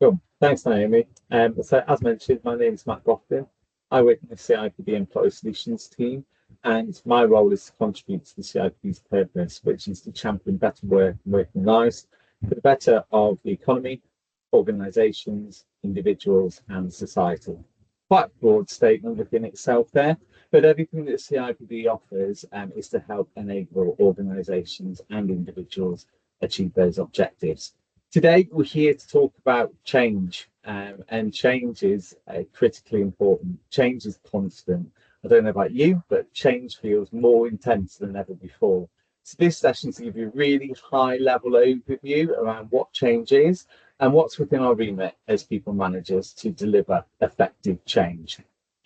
Cool. Thanks, Naomi. So, as mentioned, my name is Matt Gofton. I work in the CIPD Employee Solutions team, and my role is to contribute to the CIPD's purpose, which is to champion better work and working lives for the better of the economy, organisations, individuals, and society. Quite a broad statement within itself there, but everything that CIPD offers is to help enable organisations and individuals achieve those objectives. Today, we're here to talk about change, and change is critically important. Change is constant. I don't know about you, but change feels more intense than ever before. So this session is to give you a really high-level overview around what change is and what's within our remit as people managers to deliver effective change.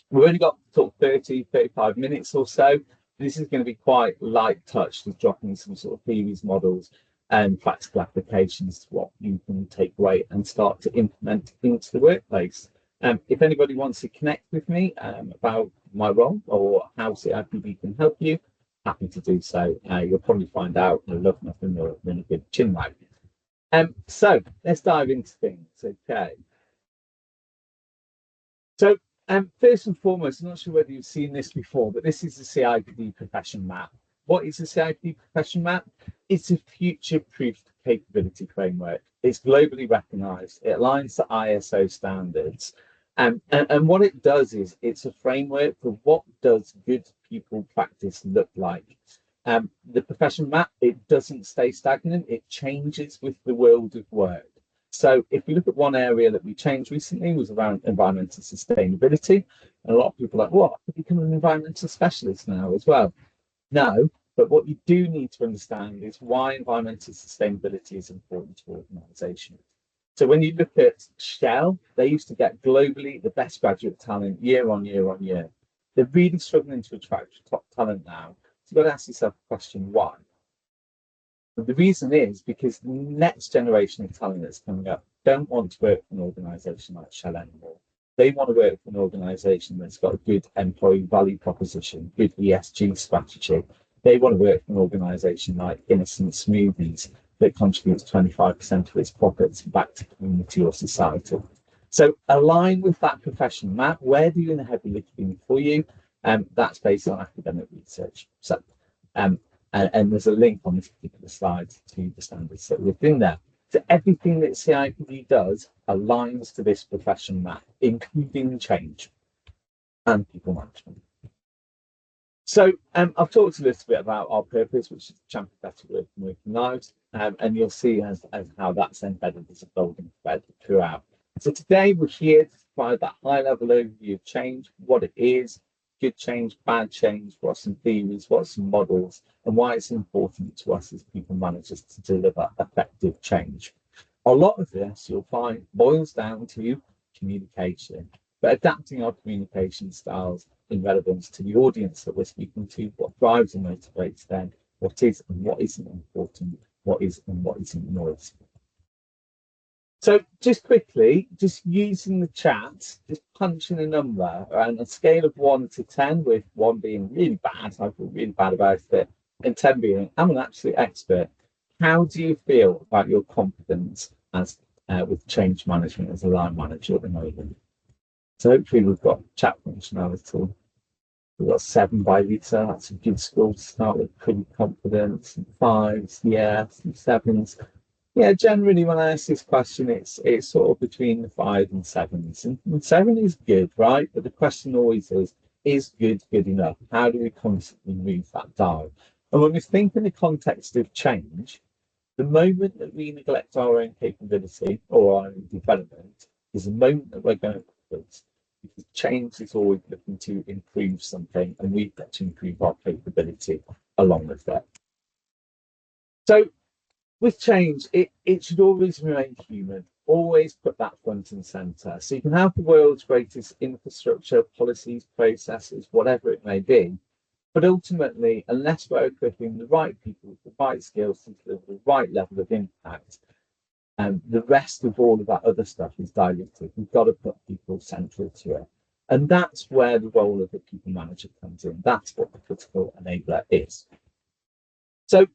We've only got sort of 30, 35 minutes or so. This is going to be quite light touch, just dropping some sort of theories, models, and practical applications to what you can take away and start to implement into the workplace. If anybody wants to connect with me about my role or how CIPD can help you, happy to do so. You'll probably find out I love nothing more than a good chin wag. So let's dive into things. Okay. So first and foremost, I'm not sure whether you've seen this before, but this is the CIPD profession map. What is the CIPD profession map? It's a future-proofed capability framework. It's globally recognised. It aligns to ISO standards. And what it does is it's a framework for what does good people practice look like. The profession map, it doesn't stay stagnant. It changes with the world of work. So if we look at one area that we changed recently was around environmental sustainability. And a lot of people are like, well, I could become an environmental specialist now as well. No, but what you do need to understand is why environmental sustainability is important to organisations. So when you look at Shell, they used to get globally the best graduate talent year on year on year. They're really struggling to attract top talent now. So you've got to ask yourself the question, why? And the reason is because the next generation of talent that's coming up don't want to work for an organisation like Shell anymore. They want to work for an organisation that's got a good employee value proposition, good ESG strategy. They want to work for an organisation like Innocent Smoothies that contributes 25% of its profits back to community or society. So align with that profession map. We're doing the heavy lifting for you. That's based on academic research. So, and there's a link on this particular slide to the standards that within there. So everything that CIPD does aligns to this profession map, including change and people management. So I've talked a little bit about our purpose, which is to champion better work and working lives, and you'll see as how that's embedded as a golden thread throughout. So today we're here to provide that high-level overview of change, what it is, good change, bad change, what some theories, what some models, and why it's important to us as people managers to deliver effective change. A lot of this you'll find boils down to communication, but adapting our communication styles in relevance to the audience that we're speaking to, what drives and motivates them, what is and what isn't important, what is and what isn't noise. So just quickly, just using the chat, just punching a number on a scale of 1 to 10, with 1 being really bad, I feel really bad about it, and 10 being, I'm an absolute expert. How do you feel about your confidence as with change management as a line manager at the moment? So hopefully we've got chat functionality. We've got 7 by Lisa. That's a good score to start with. Pretty confident. Some 5s, yeah, some 7s. Yeah, generally when I ask this question, it's sort of between the 5 and 7s. And 7 is good, right? But the question always is good enough? How do we constantly move that dial? And when we think in the context of change, the moment that we neglect our own capability or our own development is the moment that we're going backwards. Because change is always looking to improve something, and we've got to improve our capability along with that. So with change, it should always remain human. Always put that front and centre. So you can have the world's greatest infrastructure, policies, processes, whatever it may be. But ultimately, unless we're equipping the right people with the right skills to deliver the right level of impact, the rest of all of that other stuff is diluted. We've got to put people central to it. And that's where the role of the people manager comes in. That's what the critical enabler is. So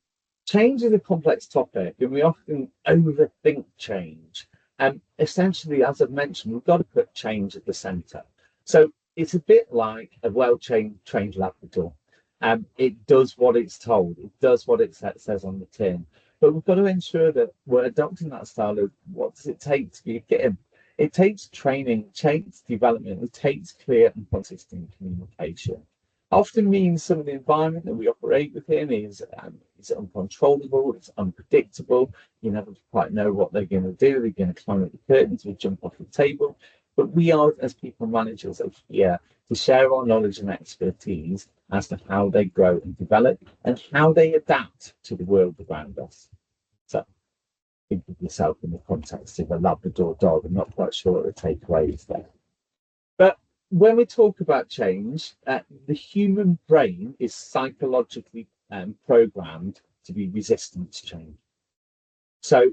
change is a complex topic, and we often overthink change. Essentially, as I've mentioned, we've got to put change at the centre. So it's a bit like a well-trained Labrador. It does what it's told. It does what it says on the tin. But we've got to ensure that we're adopting that style of what does it take to be a kitten. It takes training, it takes development, it takes clear and consistent communication. Often means some of the environment that we operate within is uncontrollable, it's unpredictable. You never quite know what they're going to do. They're going to climb up the curtains or jump off the table. But we are, as people managers, are here to share our knowledge and expertise as to how they grow and develop and how they adapt to the world around us. So think of yourself in the context of a Labrador dog. I'm not quite sure what the takeaway is there. But when we talk about change, the human brain is psychologically programmed to be resistant to change. So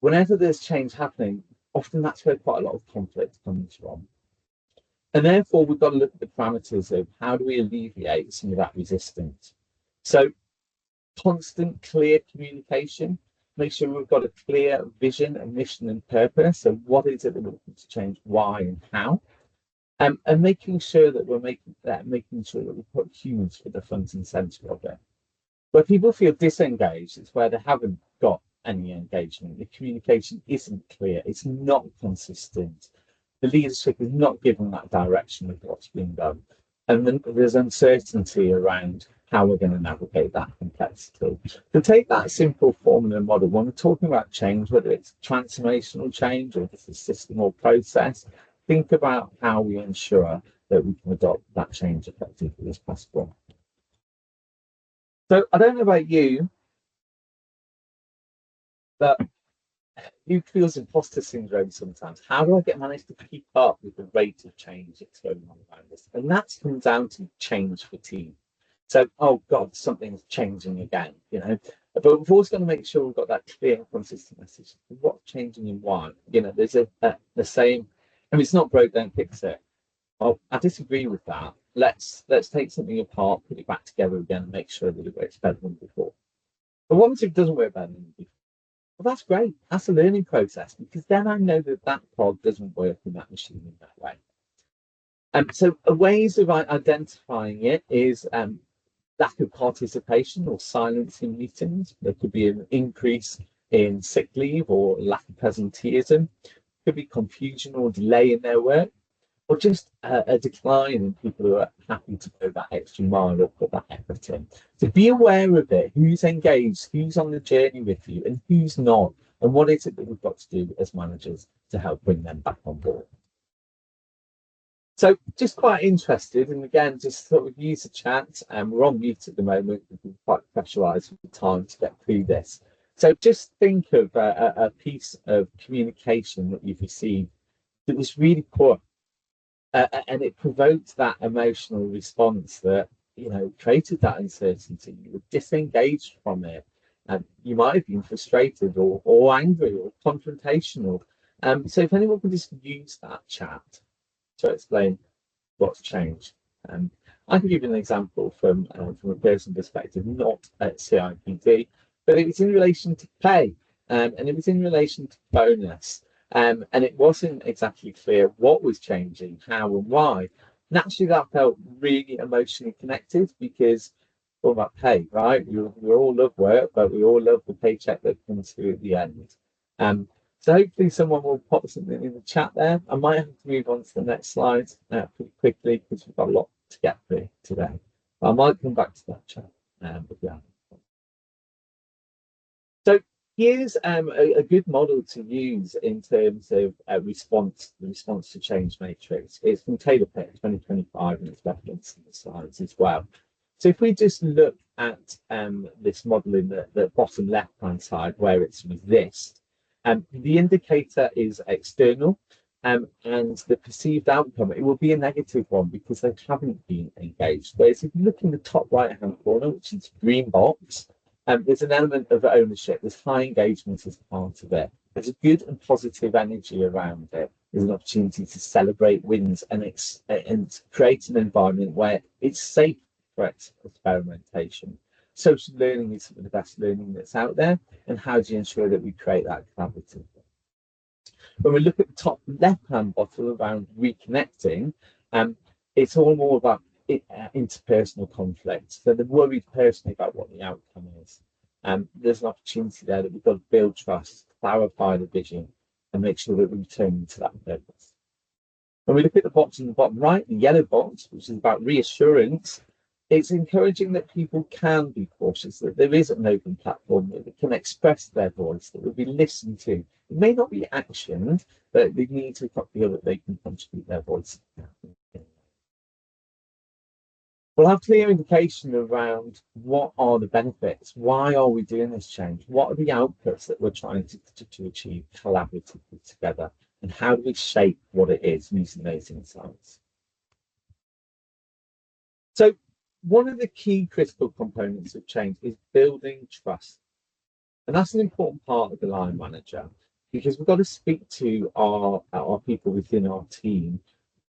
whenever there's change happening, often that's where quite a lot of conflict comes from. And therefore, we've got to look at the parameters of how do we alleviate some of that resistance. So constant, clear communication, make sure we've got a clear vision and mission and purpose. So what is it that we're looking to change, why and how? And making sure that we're making sure that we put humans for the front and centre of it. Where people feel disengaged, it's where they haven't got any engagement. The communication isn't clear, it's not consistent. The leadership is not given that direction of what's being done. And then there's uncertainty around how we're going to navigate that complexity. To take that simple formula model, when we're talking about change, whether it's transformational change or if it's a system or process, think about how we ensure that we can adopt that change effectively as possible. So I don't know about you, but who feels imposter syndrome sometimes? How do I manage to keep up with the rate of change that's going on around us? And that's comes down to change fatigue. So, oh God, something's changing again, you know. But we've always got to make sure we've got that clear and consistent message. What's changing and why? You know, there's the same. I mean, it's not broke, don't fix it. Well, I disagree with that. Let's take something apart, put it back together again, and make sure that it works better than before. But once it doesn't work better than before, well, that's great. That's a learning process because then I know that that pod doesn't work in that machine in that way. So ways of identifying it is lack of participation or silence in meetings. There could be an increase in sick leave or lack of presenteeism. Could be confusion or delay in their work, or just a decline in people who are happy to go that extra mile or put that effort in. So be aware of it, who's engaged, who's on the journey with you, and who's not, and what is it that we've got to do as managers to help bring them back on board. So just quite interested, and again, just thought we'd use the chat, and we're on mute at the moment, we're quite pressurised with the time to get through this. So just think of a piece of communication that you've received that was really poor. And it provoked that emotional response that, you know, created that uncertainty. You were disengaged from it. And you might have been frustrated or angry or confrontational. So if anyone could just use that chat to explain what's changed. I can give you an example from a personal perspective, not at CIPD, but it was in relation to pay, and it was in relation to bonus. And it wasn't exactly clear what was changing, how and why. Naturally, that felt really emotionally connected because all about pay, right? We all love work, but we all love the paycheck that comes through at the end. So hopefully someone will pop something in the chat there. I might have to move on to the next slide pretty quickly because we've got a lot to get through today. But I might come back to that chat if we haven't. So here's a good model to use in terms of the response to change matrix. It's from Taylor Pitt 2025, and it's referenced in the slides as well. So if we just look at this model in the bottom left-hand side where it's resist, the indicator is external, and the perceived outcome, it will be a negative one because they haven't been engaged. Whereas if you look in the top right-hand corner, which is green box, there's an element of ownership. There's high engagement as part of it. There's a good and positive energy around it. There's an opportunity to celebrate wins and create an environment where it's safe for experimentation. Social learning is some of the best learning that's out there. And how do you ensure that we create that collaborative? When we look at the top left-hand bottle around reconnecting, it's all more about interpersonal conflict. So they're worried personally about what the outcome is. There's an opportunity there that we've got to build trust, clarify the vision, and make sure that we return to that purpose. When we look at the box in the bottom right, the yellow box, which is about reassurance, it's encouraging that people can be cautious, that there is an open platform, that they can express their voice, that will be listened to. It may not be actioned, but they need to feel that they can contribute their voice. We'll have clear indication around what are the benefits, why are we doing this change, what are the outputs that we're trying to achieve collaboratively together, and how do we shape what it is using those insights. So one of the key critical components of change is building trust. And that's an important part of the line manager, because we've got to speak to our people within our team.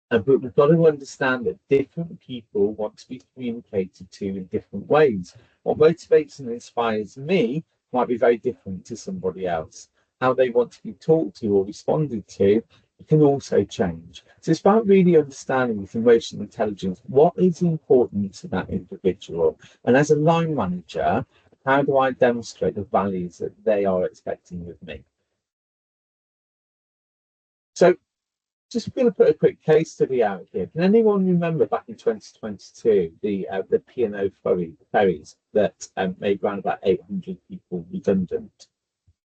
But we've got to understand that different people want to be communicated to in different ways. What motivates and inspires me might be very different to somebody else. How they want to be talked to or responded to can also change. So it's about really understanding with emotional intelligence what is important to that individual. And as a line manager, how do I demonstrate the values that they are expecting with me? So just going to put a quick case study out here. Can anyone remember back in 2022 the P&O ferries that made around about 800 people redundant?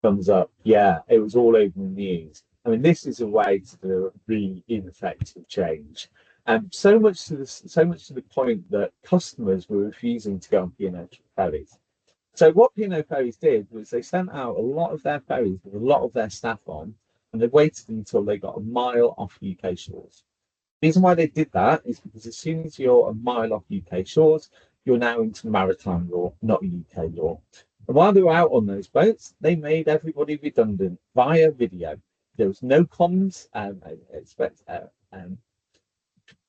Thumbs up. Yeah, it was all over the news. I mean, this is a way to do a really ineffective change. So much to the point that customers were refusing to go on P&O ferries. So what P&O ferries did was they sent out a lot of their ferries with a lot of their staff on, and they waited until they got a mile off UK shores. The reason why they did that is because as soon as you're a mile off UK shores, you're now into maritime law, not UK law. And while they were out on those boats, they made everybody redundant via video. There was no comms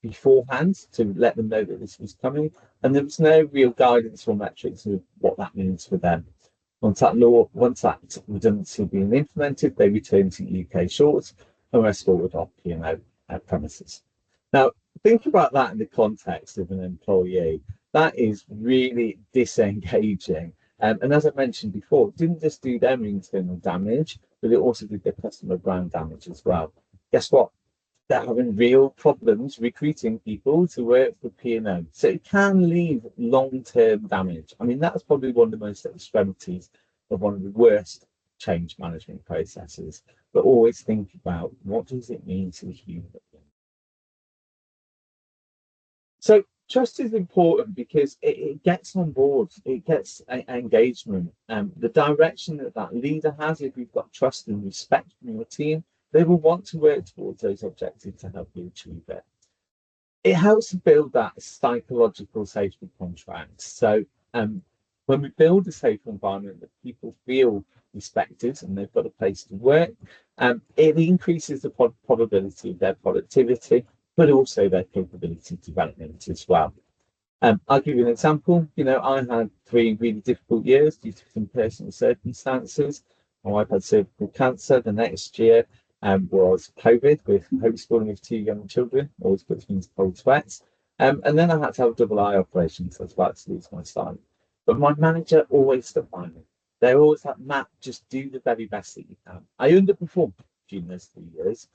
beforehand to let them know that this was coming, and there was no real guidance or metrics of what that means for them. Once that redundancy had been implemented, they returned to UK shores and were escorted off P&O premises. Now, think about that in the context of an employee. That is really disengaging. And as I mentioned before, it didn't just do them internal damage, but it also did their customer brand damage as well. Guess what? They're having real problems recruiting people to work for P&O. So it can leave long-term damage. I mean, that's probably one of the most extremities of one of the worst change management processes. But always think about what does it mean to the human. So trust is important because it gets on board, it gets engagement. The direction that leader has, if you've got trust and respect from your team, they will want to work towards those objectives to help you achieve it. It helps to build that psychological safety contract. So when we build a safe environment that people feel respected and they've got a place to work, it increases the probability of their productivity, but also their capability development as well. I'll give you an example. I had 3 really difficult years due to some personal circumstances. My wife had cervical cancer. The next year was COVID with homeschooling with 2 young children, always puts me into cold sweats. And then I had to have a double eye operation, so I was about to lose my sight. But my manager always stood by me. They always like, Matt, just do the very best that you can. I underperformed during those 3 years,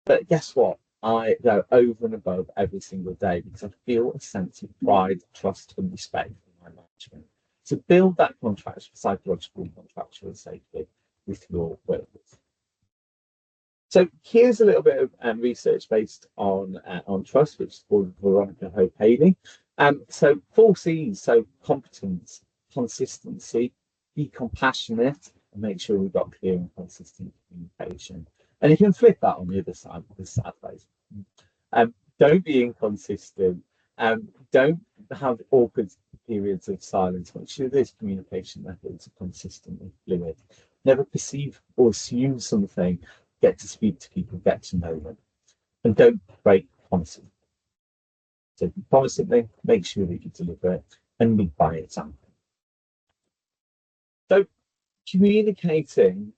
but guess what? I go over and above every single day because I feel a sense of pride, trust, and respect for my management. So build that psychological contractual safety with your workers. So here's a little bit of research based on trust, which is called Veronica Hope-Haley. So 4 C's, so competence, consistency, be compassionate, and make sure we've got clear and consistent communication. And you can flip that on the other side with the sad face. Don't be inconsistent. Don't have awkward periods of silence. Make sure those communication methods are consistently fluid. Never perceive or assume something. Get to speak to people, get to know them. And don't break promises. So if you promise something, make sure that you deliver it and lead by example. So Communicating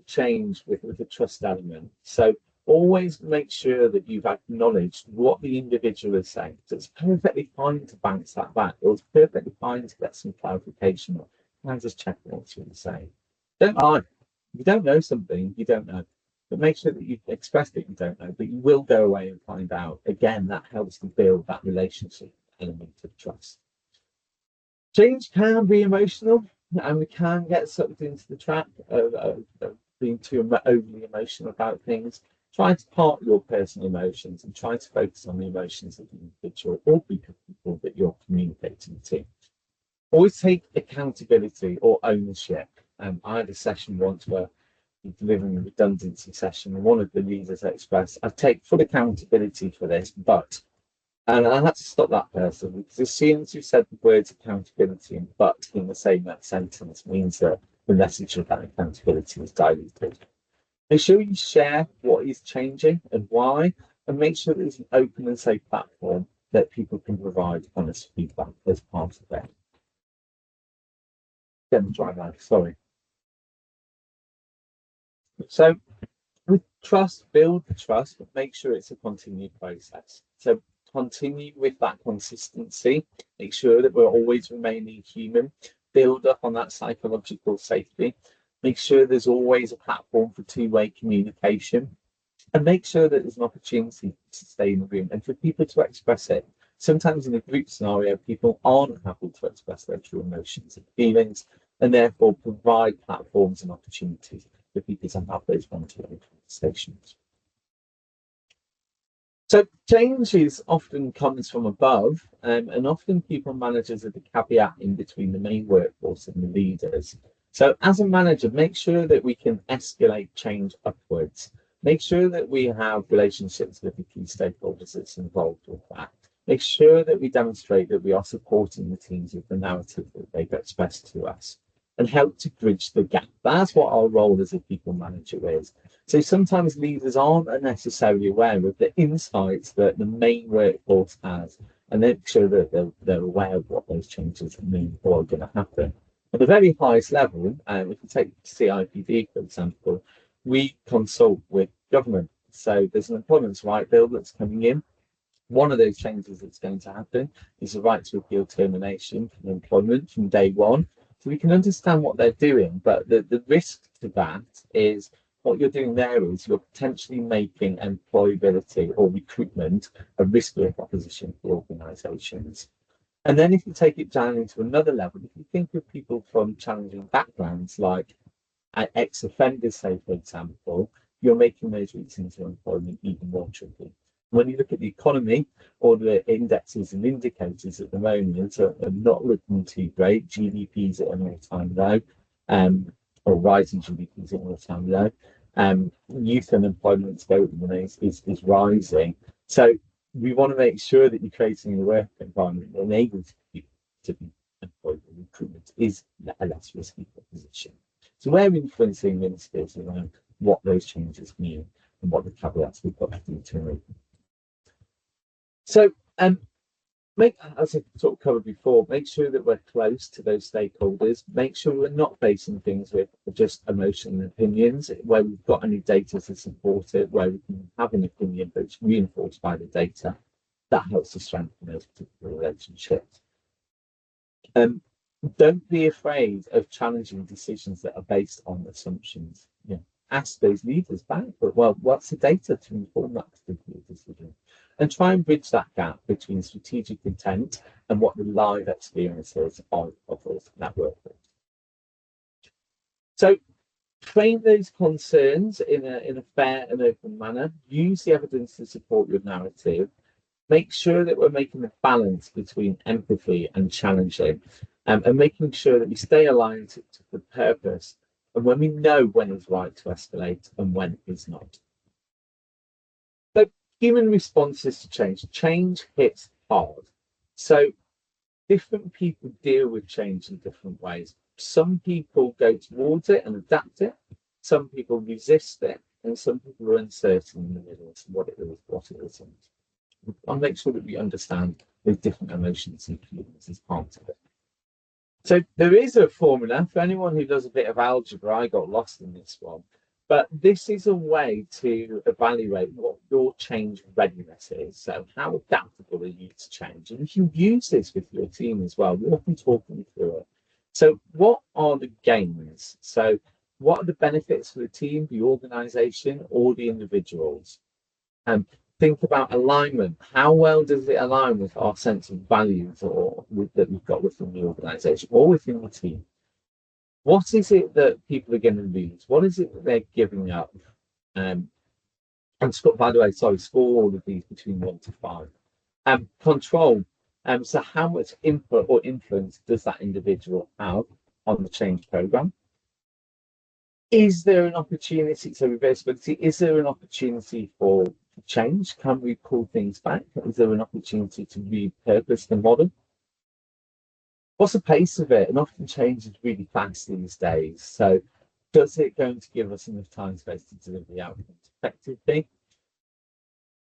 change with a trust element. So always make sure that you've acknowledged what the individual is saying. So it's perfectly fine to bounce that back, or it's perfectly fine to get some clarification. Or can I just check what you're saying? Don't lie. If you don't know something, you don't know. But make sure that you've expressed that you don't know, but you will go away and find out. Again, that helps to build that relationship element of trust. Change can be emotional, and we can get sucked into the trap of being too overly emotional about things. Try to part your personal emotions and try to focus on the emotions of the individual or people that you're communicating to. Always take accountability or ownership. I had a session once where we delivering a redundancy session, and one of the leaders expressed, I take full accountability for this, but, and I had to stop that person because as soon as you said the words accountability and but in the same sentence means that the message of that accountability is diluted. Make sure you share what is changing and why, and make sure there's an open and safe platform that people can provide honest feedback as part of it. Get the dry line, sorry. So with trust, build the trust, but make sure it's a continued process. So continue with that consistency, make sure that we're always remaining human, build up on that psychological safety, make sure there's always a platform for two-way communication, and make sure that there's an opportunity to stay in the room and for people to express it. Sometimes in a group scenario, people aren't happy to express their true emotions and feelings, and therefore provide platforms and opportunities for people to have those one-to-one conversations. So change often comes from above, and often people managers are the caveat in between the main workforce and the leaders. So as a manager, make sure that we can escalate change upwards. Make sure that we have relationships with the key stakeholders that's involved with that. Make sure that we demonstrate that we are supporting the teams with the narrative that they've expressed to us and help to bridge the gap. That's what our role as a people manager is. So sometimes leaders aren't necessarily aware of the insights that the main workforce has, and make sure that they're aware of what those changes mean or are going to happen. At the very highest level, if you take CIPD, for example, we consult with government. So there's an employment right bill that's coming in. One of those changes that's going to happen is the right to appeal termination from employment from day one. So we can understand what they're doing, but the risk to that is what you're doing there is you're potentially making employability or recruitment a riskier proposition for organisations. And then if you take it down into another level, if you think of people from challenging backgrounds, like ex-offenders, say, for example, you're making those routes into employment even more tricky. When you look at the economy, all the indexes and indicators at the moment are not looking too great. GDP's at an all-time low, or rising GDP's at an all-time low. Youth unemployment is rising. So we want to make sure that you're creating a work environment that enables people to be employed. Recruitment is a less risky proposition. So we're influencing ministers around what those changes mean and what the caveats we've got to do to make. So, as I sort of covered before, make sure that we're close to those stakeholders. Make sure we're not facing things with just emotional opinions, where we've got any data to support it, where we can have an opinion but it's reinforced by the data. That helps to strengthen those particular relationships. Don't be afraid of challenging decisions that are based on assumptions. Ask those leaders back, but well, what's the data to inform that particular decision? And try and bridge that gap between strategic intent and what the live experience is of those networks. So frame those concerns in a fair and open manner. Use the evidence to support your narrative. Make sure that we're making a balance between empathy and challenging, and making sure that we stay aligned to the purpose, and when we know when it's right to escalate and when it's not. So human responses to change hits hard. So different people deal with change in different ways. Some people go towards it and adapt it, some people resist it, and some people are uncertain in the middle as to what it is, what it isn't. I'll make sure that we understand the different emotions and feelings as part of it. So there is a formula for anyone who does a bit of algebra. I got lost in this one, but this is a way to evaluate what your change readiness is. So how adaptable are you to change? And you can use this with your team as well. We often talk them through it. So what are the gains? So what are the benefits for the team, the organization, or the individuals? And think about alignment. How well does it align with our sense of values that we've got within the organization or within the team? What is it that people are going to lose? What is it that they're giving up? And Scott, by the way, sorry, score all of these between 1 to 5. Control. So how much input or influence does that individual have on the change program? Is there an opportunity, so reversibility, is there an opportunity for change? Can we pull things back? Is there an opportunity to repurpose the model? What's the pace of it? And often change is really fast these days. So does it going to give us enough time space to deliver the outcomes effectively?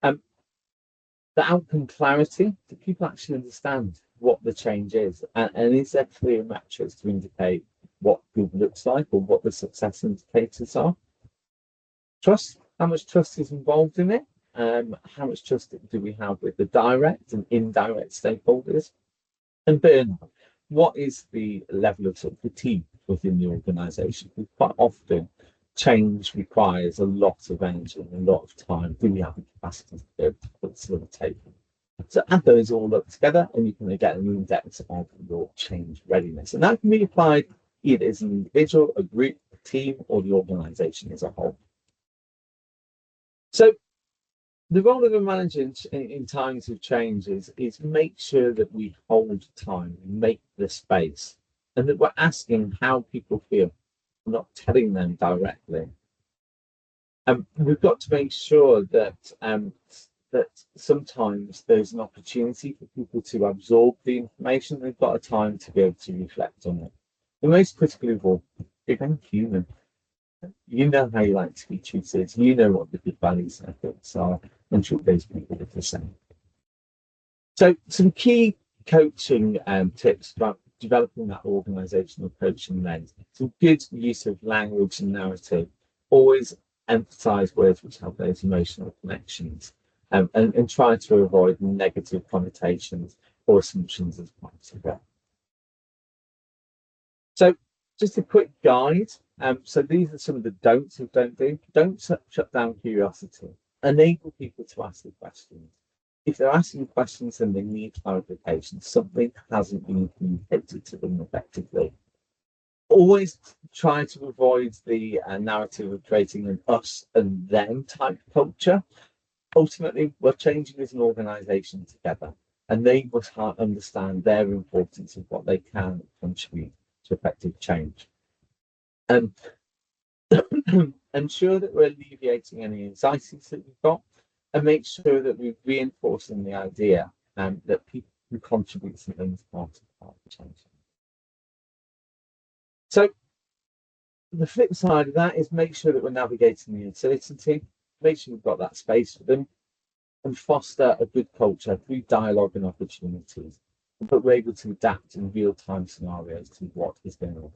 The outcome clarity, do people actually understand what the change is? And is there clear metrics to indicate what good looks like or what the success indicators are? Trust, how much trust is involved in it? How much trust do we have with the direct and indirect stakeholders? And burnout, what is the level of sort of fatigue within the organisation? Quite often, change requires a lot of energy and a lot of time. Do we have the capacity to be able to put this on the table? So add those all up together, and you can get an index of your change readiness. And that can be applied either as an individual, a group, a team, or the organisation as a whole. So the role of a manager in times of change is make sure that we hold time, make the space, and that we're asking how people feel, we're not telling them directly. We've got to make sure that that sometimes there's an opportunity for people to absorb the information. They've got a time to be able to reflect on it. The most critical of all, being human. You know how you like to be treated. You know what the good values and ethics are, and treat those people the same. So, some key coaching tips about developing that organisational coaching lens. Some good use of language and narrative. Always emphasise words which have those emotional connections, and try to avoid negative connotations or assumptions as part of it. So, just a quick guide. So these are some of the don'ts of don't do. Don't shut down curiosity. Enable people to ask the questions. If they're asking questions and they need clarification, something hasn't been communicated to them effectively. Always try to avoid the narrative of creating an us and them type culture. Ultimately, we're changing as an organisation together, and they must understand their importance of what they can contribute to effective change. And ensure that we're alleviating any anxieties that we've got, and make sure that we're reinforcing the idea that people can contribute something as part of change. So the flip side of that is make sure that we're navigating the uncertainty, make sure we've got that space for them, and foster a good culture through dialogue and opportunities, but we're able to adapt in real-time scenarios to what is going on.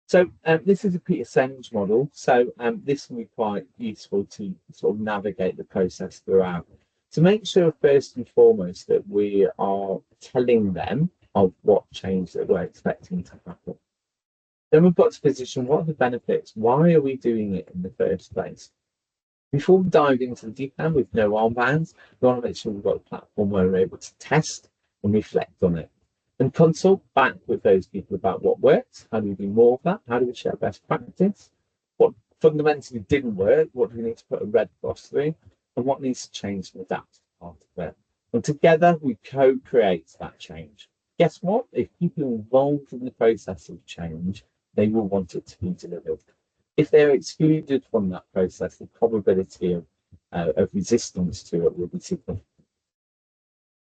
So this is a Peter Senge model. So this can be quite useful to sort of navigate the process throughout. To make sure first and foremost that we are telling them of what change that we're expecting to happen. Then we've got to position what are the benefits? Why are we doing it in the first place? Before we dive into the deep end with no armbands, we want to make sure we've got a platform where we're able to test and reflect on it. And consult back with those people about what works, how do we do more of that, how do we share best practice, what fundamentally didn't work, what do we need to put a red cross through, and what needs to change and adapt to part of it. And together we co-create that change. Guess what? If people are involved in the process of change, they will want it to be delivered. If they're excluded from that process, the probability of resistance to it will be significant.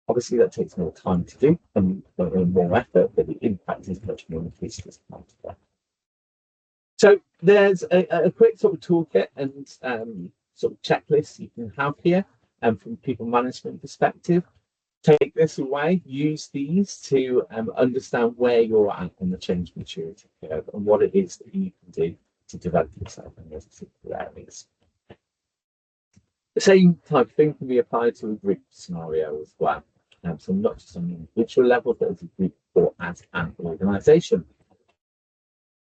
Obviously, that takes more time to do and more effort, but the impact is much more increased as part of that. So there's a quick sort of toolkit and sort of checklist you can have here from a people management perspective. take this away, use these to understand where you're at on the change maturity curve and what it is that you can do to develop yourself in those particular areas. The same type of thing can be applied to a group scenario as well. So not just on an individual level, but as a group or as an organisation.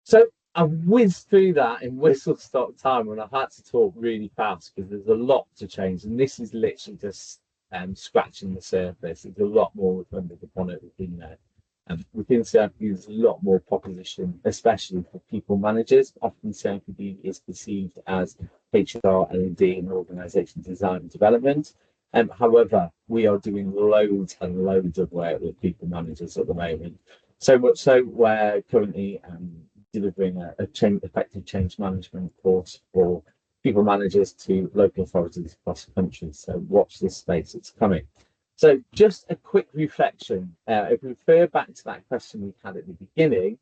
So I whizzed through that in whistle stop time when I had to talk really fast because there's a lot to change, and this is literally just scratching the surface. There's a lot more under the bonnet within there. Within CIPD, there's a lot more proposition, especially for people managers. Often CIPD is perceived as HR, L&D, and organisation design and development. However, we are doing loads and loads of work with people managers at the moment. So much so we're currently delivering a effective change management course for people managers to local authorities across the country. So watch this space, it's coming. So just a quick reflection. If we refer back to that question we had at the beginning,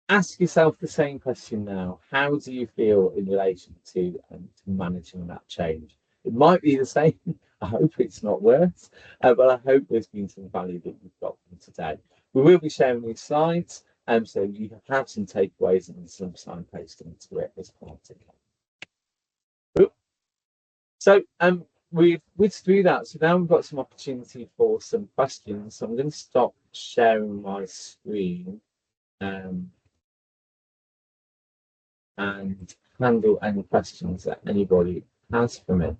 ask yourself the same question now. How do you feel in relation to managing that change? It might be the same. I hope it's not worse, but I hope there's been some value that you've got from today. We will be sharing these slides, so you have some takeaways and some signposting to it as part of it. So we've whizzed through that. So now we've got some opportunity for some questions. So I'm going to stop sharing my screen and handle any questions that anybody has for me.